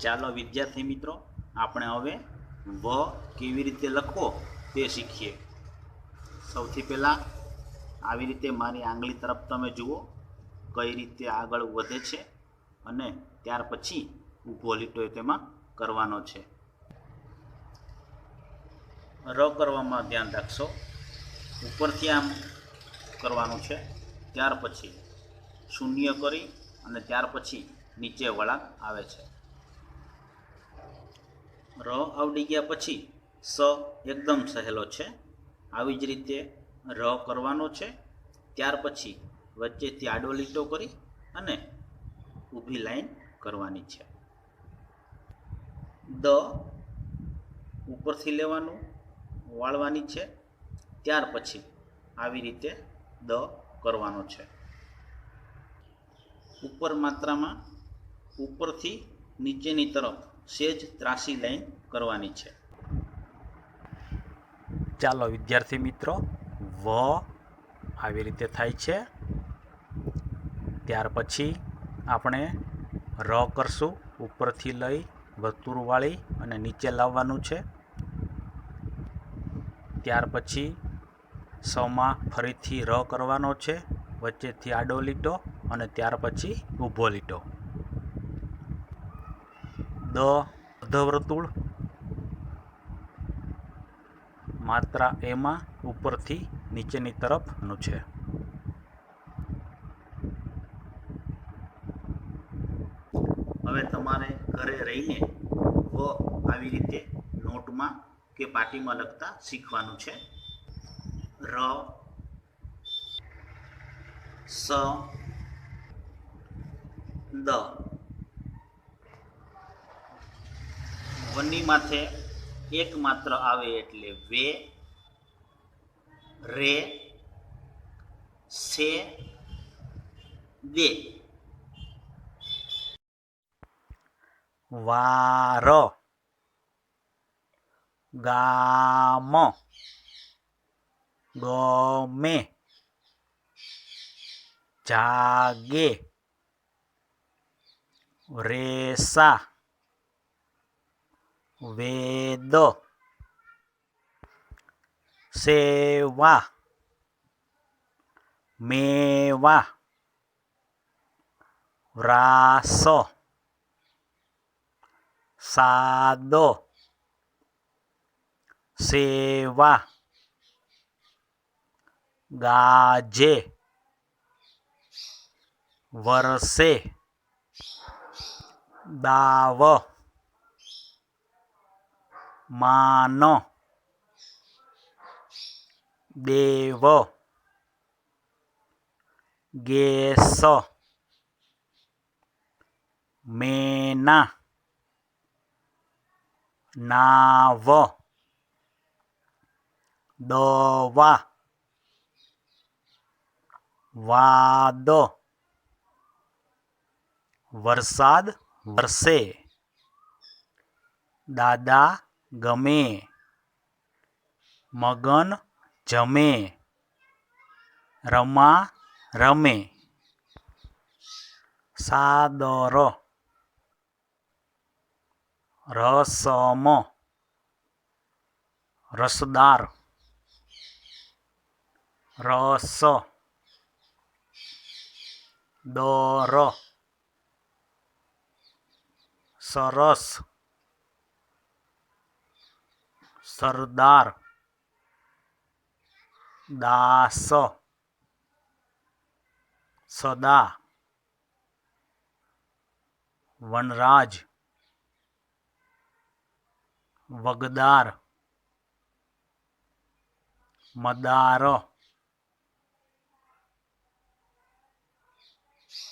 ચાલો વિદ્યાર્થી મિત્રો, આપણે હવે વ કેવી રીતે લખવો તે શીખીએ. સૌથી પહેલાં આવી રીતે મારી આંગળી તરફ તમે જુઓ કઈ રીતે આગળ વધે છે, અને ત્યાર પછી ઊભો લીટો તેમાં કરવાનો છે. ર કરવામાં ધ્યાન રાખશો, ઉપરથી આમ કરવાનું છે, ત્યાર પછી શૂન્ય કરી અને ત્યાર પછી નીચે વળાંક આવે છે. ર આવડી ગયા પછી સ એકદમ સહેલો છે. આવી જ રીતે ર કરવાનો છે, ત્યાર પછી વચ્ચેથી આડો લીટો કરી અને ઊભી લાઈન કરવાની છે. દ ઉપરથી લેવાનું, વાળવાની છે, ત્યાર પછી આવી રીતે દ કરવાનો છે. ઉપર માત્રામાં ઉપરથી નીચેની તરફ સેજ ત્રાસી લાઈન કરવાની છે. ચાલો વિદ્યાર્થી મિત્રો, વ આવી રીતે થાય છે. ત્યાર પછી આપણે ર કરશું, ઉપરથી લઈ વર્તુળ વાળી અને નીચે લાવવાનું છે. ત્યાર પછી સમાં ફરીથી ર કરવાનો છે, વચ્ચેથી આડો લીટો અને ત્યાર પછી ઊભો લીટો. દ અર્ધવર્તુળ, માત્રા એમાં ઉપરથી નીચેની તરફનું છે. હવે તમારે ઘરે રહીને વ આવી રીતે નોટમાં કે પાટીમાં લખતા શીખવાનું છે. ર, સ, દ. વની માથે એક માત્ર આવે એટલે વે, રે, સે, દે. વાર, ગામ, ગમે, જાગે, રેસા, વેદ, સેવા, મેવા, રાસ, સાદો, સેવા, ગાજે, વરસે, દાવ, માન, દેવ, ગેસ, મેના, નાવ, દવા, વાદ, વરસાદ, વરસે, દાદા ગમે, મગન જમે, રમા રમે, સાદર, રસમ, રસદાર, રસ, દર, સરસ, સરદાર, દાસ, સદા, વનરાજ, વગદાર, મદાર,